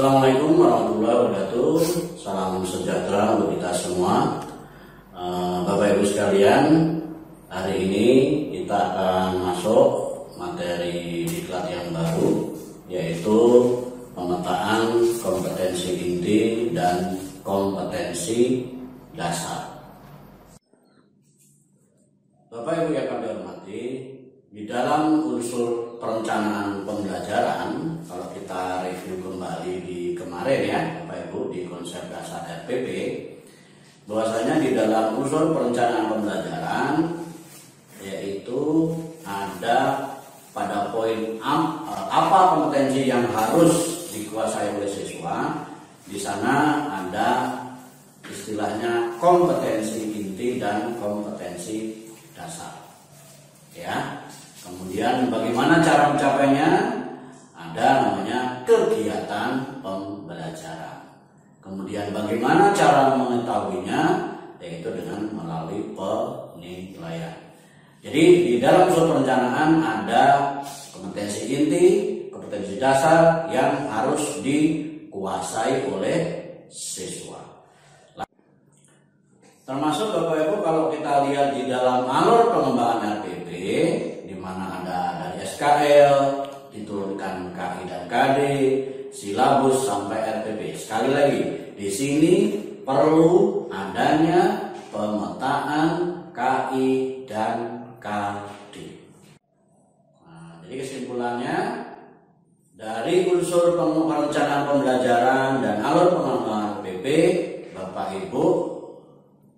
Assalamualaikum warahmatullahi wabarakatuh. Salam sejahtera untuk kita semua. Bapak Ibu sekalian, hari ini kita akan masuk materi diklat yang baru, yaitu pemetaan kompetensi inti dan kompetensi dasar. Bapak Ibu yang kami hormati, di dalam unsur perencanaan pembelajaran, kalau kita review kembali di kemarin ya Bapak Ibu, di konsep dasar RPP, bahwasanya di dalam unsur perencanaan pembelajaran yaitu ada pada poin apa kompetensi yang harus dikuasai oleh siswa. Di sana ada istilahnya kompetensi inti dan kompetensi dasar. Ya. Kemudian bagaimana cara mencapainya? Ada namanya kegiatan pembelajaran. Kemudian bagaimana cara mengetahuinya? Yaitu dengan melalui penilaian. Jadi di dalam unsur perencanaan ada kompetensi inti, kompetensi dasar yang harus dikuasai oleh siswa. Termasuk Bapak Ibu kalau kita lihat di dalam alur pengembangan RPP, di mana ada dari SKL, diturunkan KI dan KD, silabus sampai RPP. Sekali lagi, di sini perlu adanya pemetaan KI dan KD. Nah, jadi kesimpulannya dari unsur perencanaan pembelajaran dan alur pengembangan RPP, Bapak Ibu,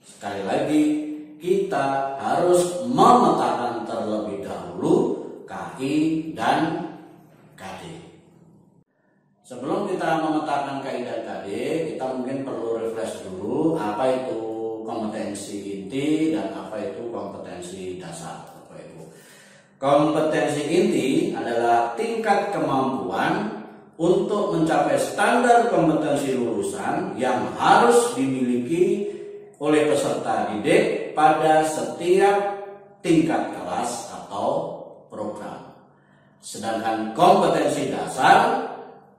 sekali lagi kita harus memetakan terlebih dahulu KI dan KD. Sebelum kita memetakan KI dan KD, kita mungkin perlu refresh dulu apa itu kompetensi inti dan apa itu kompetensi dasar, Bapak Ibu. Kompetensi inti adalah tingkat kemampuan untuk mencapai standar kompetensi lulusan yang harus dimiliki oleh peserta didik pada setiap tingkat kelas atau program. Sedangkan kompetensi dasar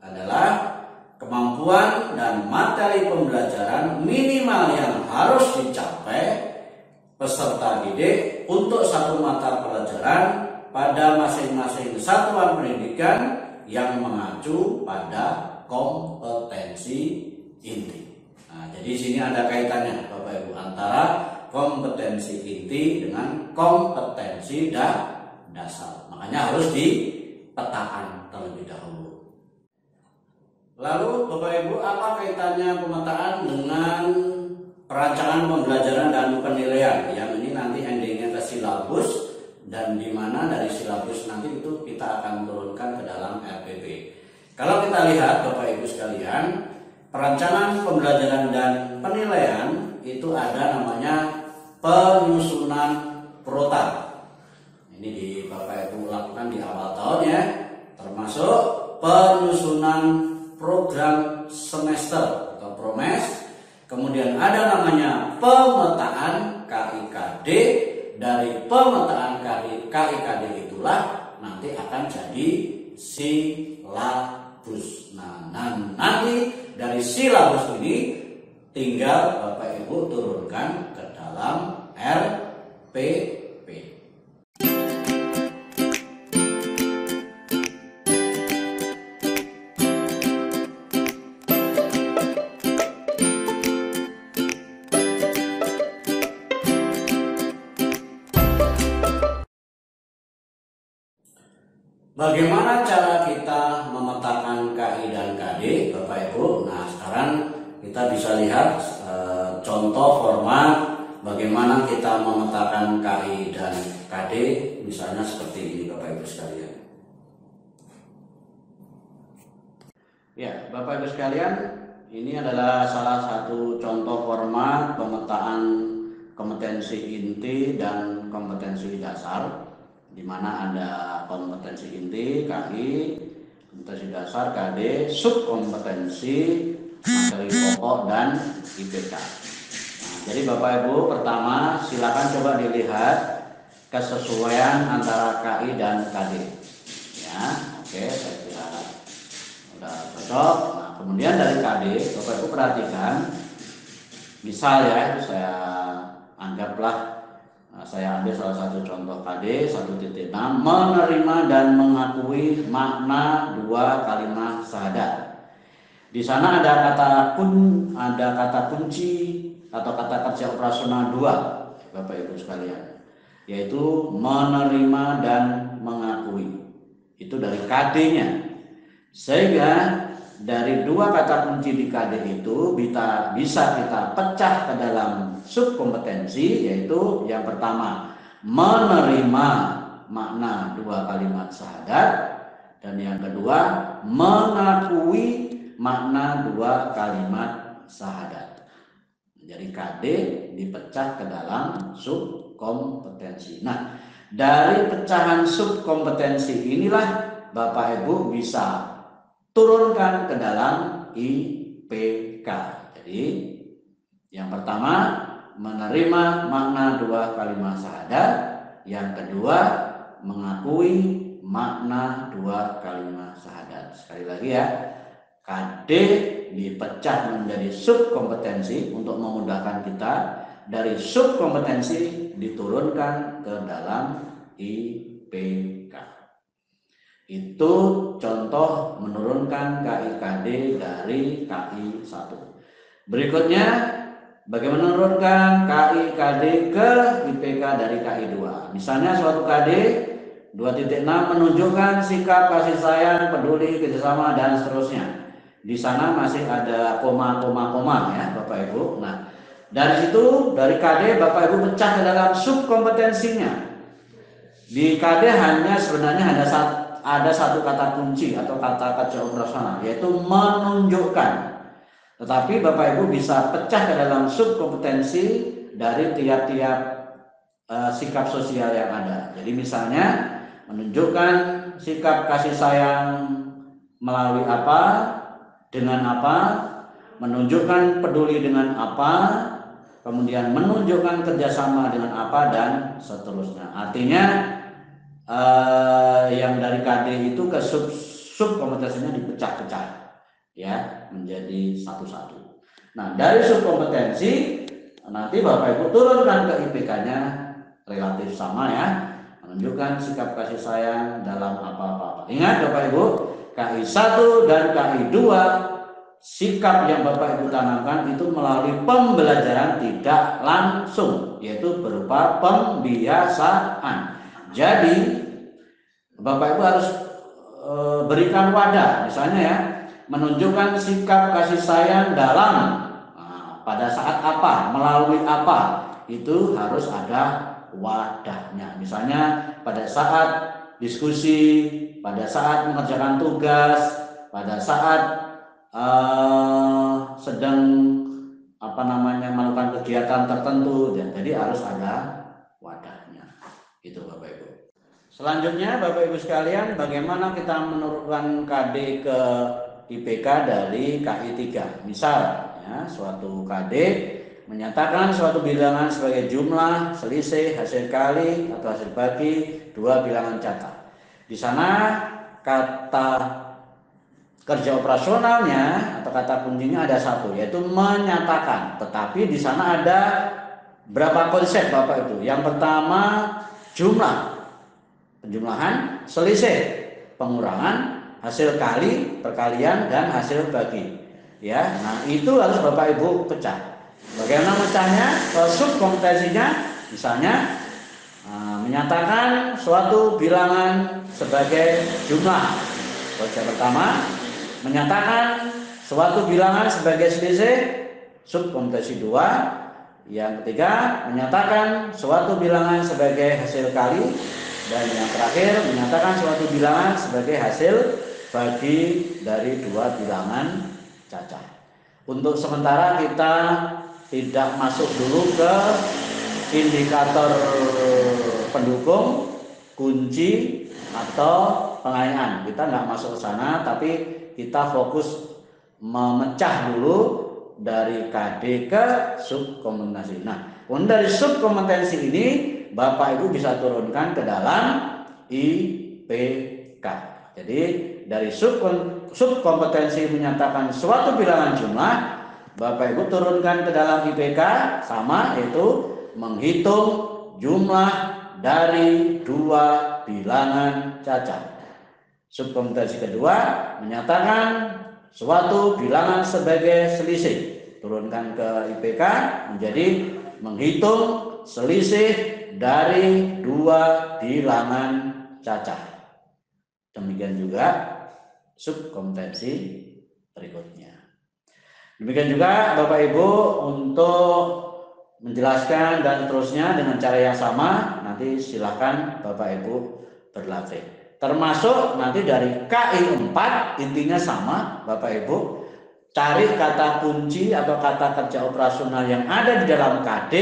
adalah kemampuan dan materi pembelajaran minimal yang harus dicapai peserta didik untuk satu mata pelajaran pada masing-masing satuan pendidikan yang mengacu pada kompetensi inti. Nah, jadi sini ada kaitannya Bapak Ibu antara kompetensi inti dengan kompetensi dasar. Makanya harus dipetakan terlebih dahulu. Lalu Bapak Ibu, apa kaitannya pemetaan dengan perancangan pembelajaran dan penilaian? Yang ini nanti endingnya ke silabus, dan di mana dari silabus nanti itu kita akan turunkan ke dalam RPP. Kalau kita lihat Bapak Ibu sekalian, perencanaan pembelajaran dan penilaian itu ada namanya penyusunan prota. Ini di Bapak Ibu lakukan di awal tahun ya, termasuk penyusunan program semester atau promes. Kemudian ada namanya pemetaan KIKD. Dari pemetaan KIKD itulah nanti akan jadi silabus. Nah, nanti dari silabus ini tinggal Bapak Ibu turunkan ke dalam RPP. Bagaimana cara kita memetakan KI dan KD, Bapak Ibu? Nah, sekarang kita bisa lihat contoh format bagaimana kita memetakan KI dan KD, misalnya seperti ini Bapak Ibu sekalian. Ya, Bapak Ibu sekalian, ini adalah salah satu contoh format pemetaan kompetensi inti dan kompetensi dasar, di mana ada kompetensi inti KI, kompetensi dasar KD, subkompetensi materi pokok dan IPK. Nah, jadi Bapak Ibu, pertama silakan coba dilihat kesesuaian antara KI dan KD. Ya, oke, saya kira sudah cocok. Nah, kemudian dari KD, Bapak Ibu perhatikan, misal ya, saya ambil salah satu contoh KD 1.6, menerima dan mengakui makna dua kalimat syahadat. Di sana ada kata kunci atau kata kerja operasional 2, Bapak Ibu sekalian, yaitu menerima dan mengakui. Itu dari KD-nya. Sehingga dari dua kata kunci di KD itu bisa kita pecah ke dalam subkompetensi, yaitu yang pertama menerima makna dua kalimat syahadat, dan yang kedua mengakui makna dua kalimat syahadat. Jadi KD dipecah ke dalam subkompetensi. Nah, dari pecahan subkompetensi inilah Bapak Ibu bisa turunkan ke dalam IPK. Jadi yang pertama menerima makna dua kalimat syahadat, yang kedua mengakui makna dua kalimat syahadat. Sekali lagi ya, KD dipecah menjadi subkompetensi untuk memudahkan kita, dari subkompetensi diturunkan ke dalam IPK. Itu contoh menurunkan KI-KD dari KI1. Berikutnya, bagaimana menurunkan KI-KD ke IPK dari KI2. Misalnya suatu KD 2.6 menunjukkan sikap kasih sayang, peduli, kerjasama, dan seterusnya. Di sana masih ada koma ya Bapak Ibu. Nah, dari situ, dari KD Bapak Ibu pecah ke dalam subkompetensinya. Di KD sebenarnya ada satu kata kunci atau kata kerja operasional, yaitu menunjukkan. Tetapi Bapak Ibu bisa pecah ke dalam subkompetensi dari tiap-tiap sikap sosial yang ada. Jadi misalnya menunjukkan sikap kasih sayang melalui apa, dengan apa, menunjukkan peduli dengan apa, kemudian menunjukkan kerjasama dengan apa, dan seterusnya. Artinya yang dari KD itu ke subkompetensinya dipecah-pecah ya menjadi satu-satu. Nah, dari subkompetensi nanti Bapak Ibu turunkan ke IPK-nya relatif sama ya, menunjukkan sikap kasih sayang dalam apa-apa. Ingat Bapak Ibu, KI1 dan KI2 sikap yang Bapak Ibu tanamkan itu melalui pembelajaran tidak langsung, yaitu berupa pembiasaan. Jadi Bapak Ibu harus berikan wadah, misalnya ya, menunjukkan sikap kasih sayang dalam pada saat apa, melalui apa, itu harus ada wadahnya. Misalnya pada saat diskusi, pada saat mengerjakan tugas, pada saat sedang melakukan kegiatan tertentu, jadi harus ada wadahnya. Itu Bapak Ibu. Selanjutnya Bapak Ibu sekalian, bagaimana kita menurunkan KD ke IPK dari KI3. Misal ya, suatu KD menyatakan suatu bilangan sebagai jumlah, selisih, hasil kali atau hasil bagi dua bilangan catat. Di sana kata kerja operasionalnya atau kata kuncinya ada satu, yaitu menyatakan. Tetapi di sana ada berapa konsep Bapak Ibu. Yang pertama jumlah, penjumlahan, selisih, pengurangan, hasil kali, perkalian, dan hasil bagi. Ya, nah itu harus Bapak Ibu pecah. Bagaimana mecahnya? Subkompetensinya, misalnya menyatakan suatu bilangan sebagai jumlah. Konsep pertama, menyatakan suatu bilangan sebagai selisih, subkompetensi 2. Yang ketiga, menyatakan suatu bilangan sebagai hasil kali. Dan yang terakhir, menyatakan suatu bilangan sebagai hasil bagi dari dua bilangan cacat. Untuk sementara kita tidak masuk dulu ke indikator pendukung, kunci, atau pengayaan. Kita nggak masuk ke sana, tapi kita fokus memecah dulu dari KD ke subkompetensi. Nah, dari subkompetensi ini Bapak Ibu bisa turunkan ke dalam IPK. Jadi dari subkompetensi menyatakan suatu bilangan jumlah, Bapak Ibu turunkan ke dalam IPK sama, yaitu menghitung jumlah dari dua bilangan cacat. Subkompetensi kedua menyatakan suatu bilangan sebagai selisih, turunkan ke IPK menjadi menghitung selisih dari dua bilangan cacat. Demikian juga subkompetensi berikutnya. Demikian juga Bapak Ibu untuk menjelaskan dan seterusnya dengan cara yang sama, nanti silakan Bapak Ibu berlatih. Termasuk nanti dari KI 4 intinya sama, Bapak Ibu cari kata kunci atau kata kerja operasional yang ada di dalam KD,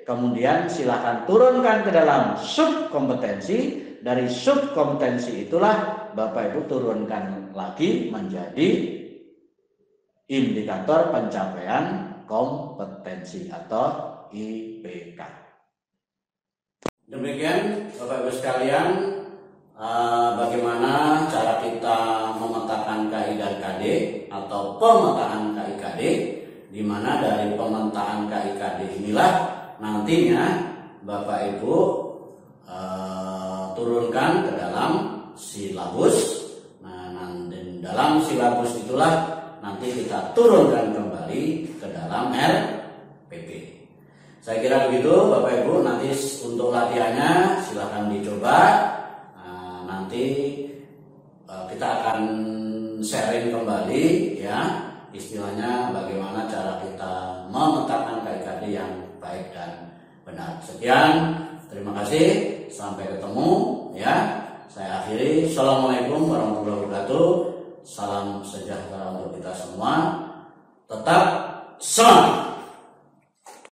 kemudian silakan turunkan ke dalam subkompetensi. Dari subkompetensi itulah Bapak Ibu turunkan lagi menjadi indikator pencapaian kompetensi atau IPK. Demikian Bapak Ibu sekalian, bagaimana cara kita memetakan KI dan KD atau pemetaan KI KD, di mana dari pemetaan KI KD inilah nantinya Bapak Ibu turunkan ke dalam silabus. Nah, dan dalam silabus itulah nanti kita turunkan kembali ke dalam RPP. Saya kira begitu Bapak Ibu. Nanti untuk latihannya silahkan dicoba. Nah, nanti kita akan sharing kembali ya, istilahnya bagaimana cara kita memetakan KIKD yang baik dan benar. Sekian, terima kasih. Sampai ketemu ya. Saya akhiri. Assalamualaikum warahmatullahi wabarakatuh. Salam sejahtera untuk kita semua. Tetap semangat.